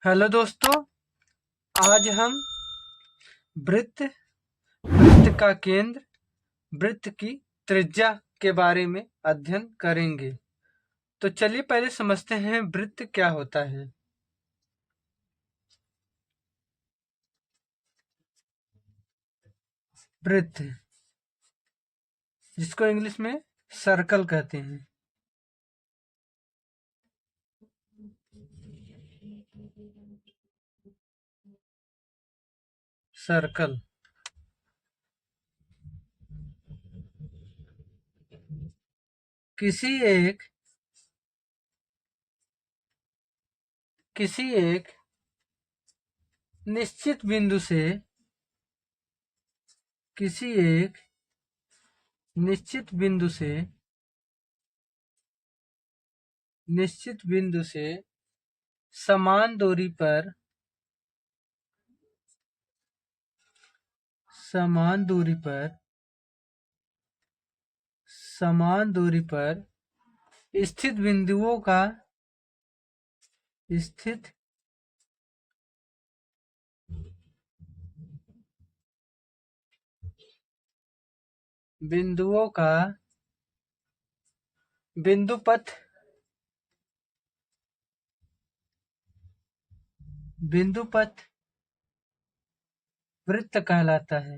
Hello दोस्तों। आज हम वृत्त वृत्त का केंद्र वृत्त की त्रिज्या के बारे में अध्ययन करेंगे। तो चलिए पहले समझते हैं वृत्त क्या होता है। वृत्त, जिसको इंग्लिश में सर्कल कहते हैं। सर्कल किसी एक किसी एक निश्चित बिंदु से किसी एक निश्चित बिंदु से निश्चित बिंदु से समान दूरी पर समान दूरी पर समान दूरी पर स्थित बिंदुओं का स्थित बिंदुओं का बिंदुपथ बिंदुपथ वृत्त कहलाता है।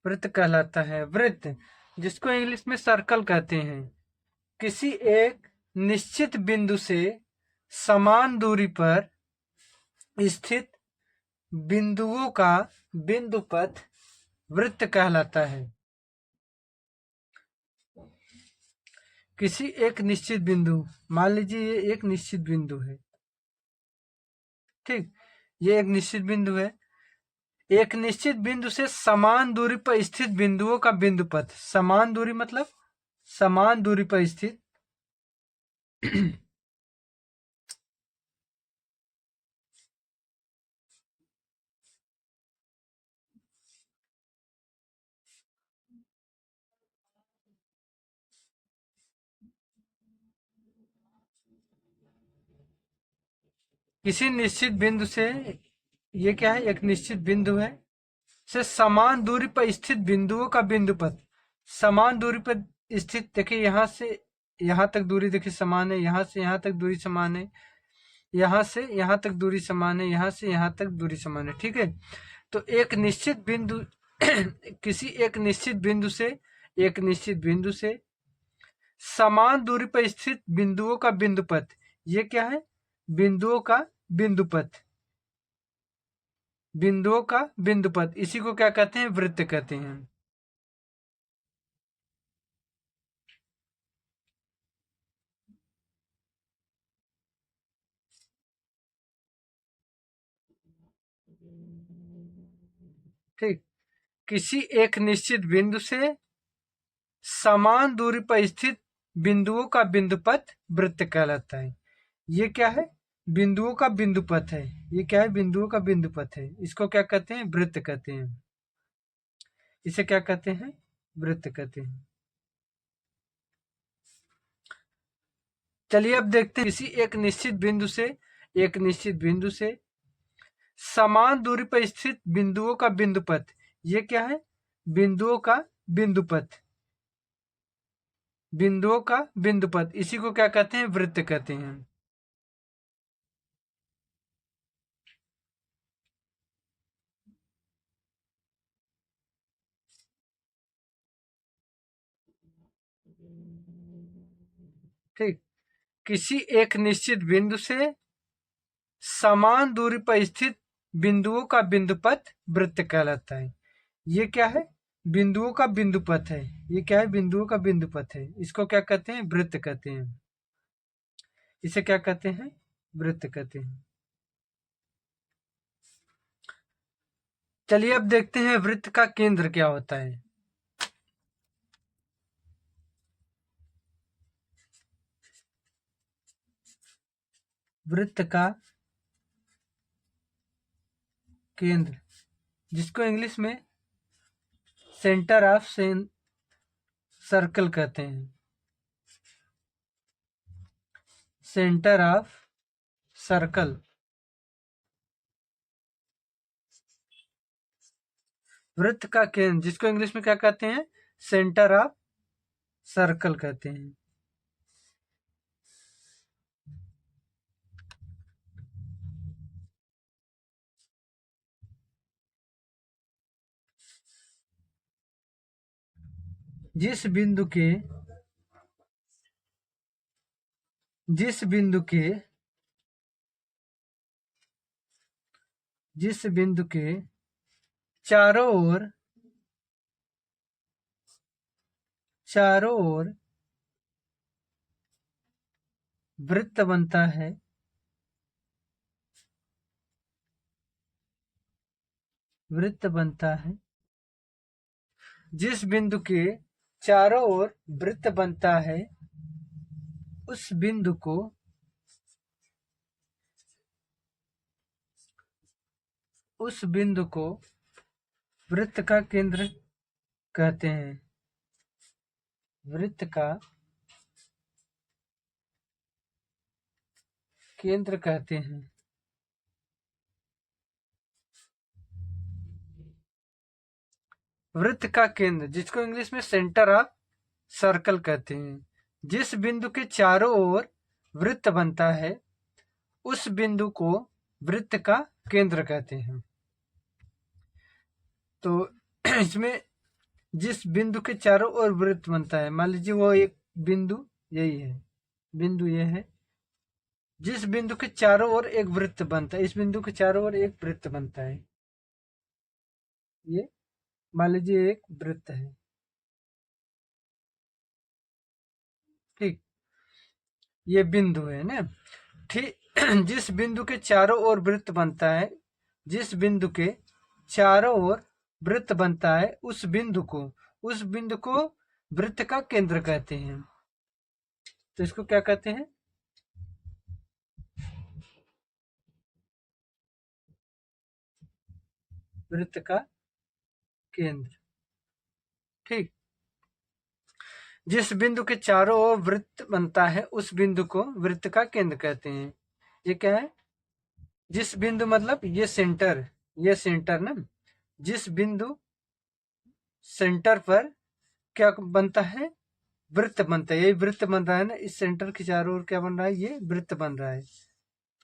वृत्त कहलाता है। वृत्त, जिसको इंग्लिश में सर्कल कहते हैं, किसी एक निश्चित बिंदु से समान दूरी पर स्थित बिंदुओं का बिंदुपथ वृत्त कहलाता है। किसी एक निश्चित बिंदु, मान लीजिए ये एक निश्चित बिंदु है। ठीक, ये एक निश्चित बिंदु है। एक निश्चित बिंदु से समान दूरी पर स्थित बिंदुओं का बिंदुपथ। समान दूरी मतलब समान दूरी पर स्थित किसी निश्चित बिंदु से, ये क्या है, एक निश्चित बिंदु है, से समान दूरी पर स्थित बिंदुओं का बिंदुपथ। समान दूरी पर स्थित, देखिए यहाँ से यहाँ तक दूरी देखिए समान है, यहाँ से यहाँ तक दूरी समान है, यहाँ से यहाँ तक दूरी समान है, यहाँ से यहाँ तक दूरी समान है। ठीक है, तो एक निश्चित बिंदु किसी एक निश्चित बिंदु से समान दूरी पर स्थित बिंदुओं का बिंदुपथ, ये क्या है, बिंदुओं का बिंदुपथ। बिंदुओं का बिंदुपथ, इसी को क्या कहते हैं, वृत्त कहते हैं। ठीक, किसी एक निश्चित बिंदु से समान दूरी पर स्थित बिंदुओं का बिंदुपथ वृत्त कहलाता है। ये क्या है, बिंदुओं का बिंदुपथ है। ये क्या है, बिंदुओं का बिंदुपथ है। इसको क्या कहते हैं, वृत्त कहते हैं। इसे क्या कहते हैं, वृत्त कहते हैं। चलिए अब देखते हैं, किसी एक निश्चित बिंदु से समान दूरी पर स्थित बिंदुओं का बिंदुपथ। ये क्या है, बिंदुओं का बिंदुपथ। बिंदुओं का बिंदुपथ, इसी को क्या कहते हैं, वृत्त कहते हैं। ठीक, किसी एक निश्चित बिंदु से समान दूरी पर स्थित बिंदुओं का बिंदुपथ वृत्त कहलाता है। ये क्या है, बिंदुओं का बिंदुपथ है। ये क्या है, बिंदुओं का बिंदुपथ है। इसको क्या कहते हैं, वृत्त कहते हैं। इसे क्या कहते हैं, वृत्त कहते हैं। चलिए अब देखते हैं वृत्त का केंद्र क्या होता है। वृत्त का केंद्र, जिसको इंग्लिश में सेंटर ऑफ सर्कल कहते हैं। Centre of circle. वृत्त का केंद्र, जिसको इंग्लिश में क्या कहते हैं? सेंटर ऑफ सर्कल कहते हैं। जिस बिंदु के जिस बिंदु के जिस बिंदु के चारों ओर वृत्त बनता है, जिस बिंदु के चारों ओर वृत्त बनता है, उस बिंदु को वृत्त का केंद्र कहते हैं। वृत्त का केंद्र कहते हैं। वृत्त का केंद्र, जिसको इंग्लिश में सेंटर ऑफ सर्कल कहते हैं। जिस बिंदु के चारों ओर वृत्त बनता है, उस बिंदु को वृत्त का केंद्र कहते हैं। तो इसमें जिस बिंदु के चारों ओर वृत्त बनता है, मान लीजिए वो एक बिंदु यही है, बिंदु ये है। जिस बिंदु के चारों ओर एक वृत्त बनता है, इस बिंदु के चारों ओर एक वृत्त बनता है, ये मान लीजिए एक वृत्त है, ठीक, ये बिंदु है ना, ठीक। जिस बिंदु के चारों ओर वृत्त बनता है, जिस बिंदु के चारों ओर वृत्त बनता है, उस बिंदु को वृत्त का केंद्र कहते हैं। तो इसको क्या कहते हैं? वृत्त का केंद्र, ठीक। जिस बिंदु के चारों ओर वृत्त बनता है, उस बिंदु को वृत्त का केंद्र कहते हैं। ये क्या है? जिस बिंदु मतलब ये सेंटर ना, जिस बिंदु सेंटर पर क्या बनता है? वृत्त बनता है। ये वृत्त बन रहा है ना, इस सेंटर के चारों ओर क्या बन रहा है? ये वृत्त बन रहा है।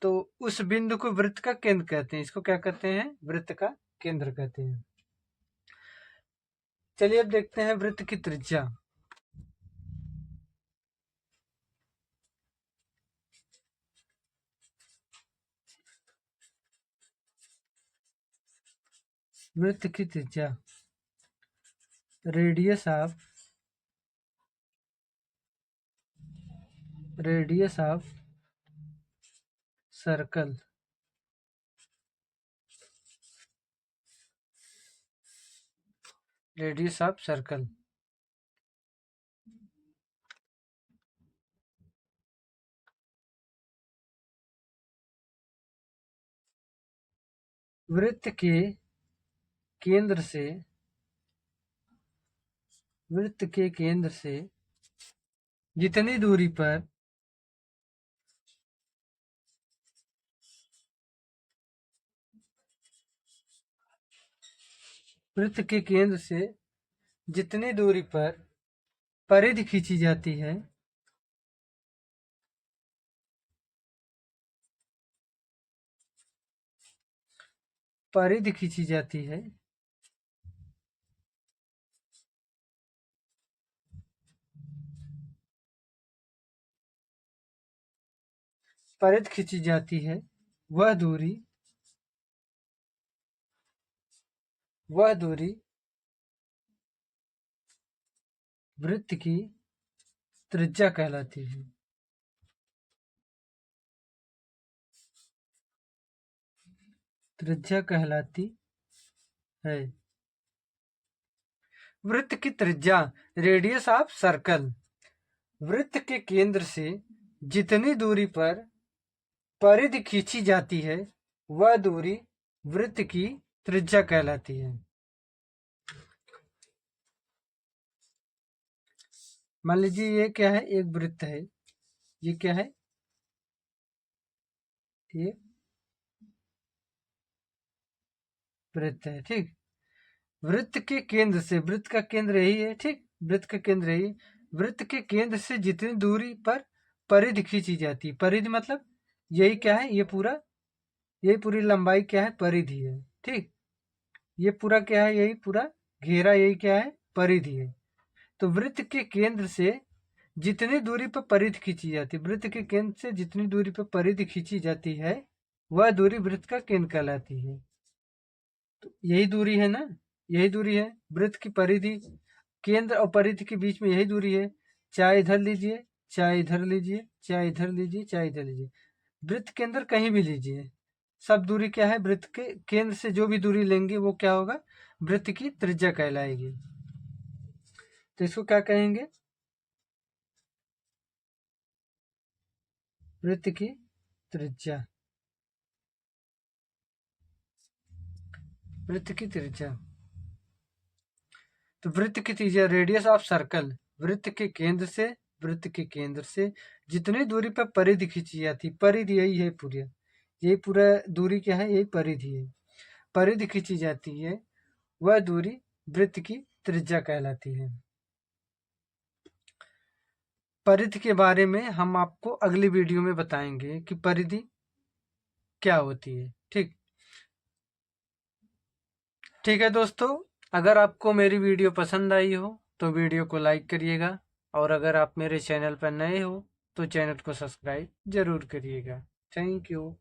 तो उस बिंदु को वृत्त का केंद्र कहते हैं। इसको क्या कहते हैं? वृत्त का केंद्र कहते हैं। चलिए अब देखते हैं वृत्त की त्रिज्या। वृत्त की त्रिज्या, radius of circle, radius of circle. वृत्त के केंद्र से जितनी दूरी पर वृत्त के केंद्र से जितनी दूरी पर परिधि खींची जाती है, परिधि खींची जाती है, परिधि खींची जाती है, वह दूरी वृत्त की त्रिज्या कहलाती है। त्रिज्या कहलाती है। वृत्त की त्रिज्या, रेडियस ऑफ सर्कल, वृत्त के केंद्र से जितनी दूरी पर परिधि खींची जाती है, वह दूरी वृत्त की त्रिज्या कहलाती है। मान लीजिए ये क्या है, एक वृत्त है, ये क्या है, ये वृत्त है, ठीक। वृत्त के केंद्र से, वृत्त का केंद्र यही है, ठीक, वृत्त का केंद्र यही, वृत्त के केंद्र से जितनी दूरी पर परिधि खींची जाती है, परिधि मतलब यही क्या है, ये पूरा, यही पूरी लंबाई क्या है, परिधि है, ठीक। ये पूरा क्या है, यही पूरा घेरा, यही क्या है, परिधि है। तो वृत्त के केंद्र से जितनी दूरी पर परिधि खींची जाती है, वृत्त के केंद्र से जितनी दूरी पर परिधि खींची जाती है, वह दूरी वृत्त का केंद्र कहलाती है। तो यही दूरी है ना, यही दूरी है वृत्त की परिधि, केंद्र और परिधि के बीच में यही दूरी है। चाहे इधर लीजिए, चाहे इधर लीजिए, चाहे इधर लीजिए, चाहे इधर लीजिए, वृत्त के अंदर कहीं भी लीजिए, सब दूरी क्या है, वृत्त के केंद्र से जो भी दूरी लेंगे वो क्या होगा, वृत्त की त्रिज्या कहलाएगी। तो इसको क्या कहेंगे, वृत्त की त्रिज्या, वृत्त की त्रिज्या। तो वृत्त की त्रिज्या, रेडियस ऑफ सर्कल, वृत्त के केंद्र से, वृत्त के केंद्र से जितनी दूरी पर परिधि खींची जाती, परिधि यही है पूरी, यही पूरा दूरी क्या है, यही परिधि है, परिधि खींची जाती है, वह दूरी वृत्त की त्रिज्या कहलाती है। परिधि के बारे में हम आपको अगली वीडियो में बताएंगे कि परिधि क्या होती है, ठीक। ठीक है दोस्तों, अगर आपको मेरी वीडियो पसंद आई हो तो वीडियो को लाइक करिएगा, और अगर आप मेरे चैनल पर नए हो तो चैनल को सब्सक्राइब जरूर करिएगा। Thank you.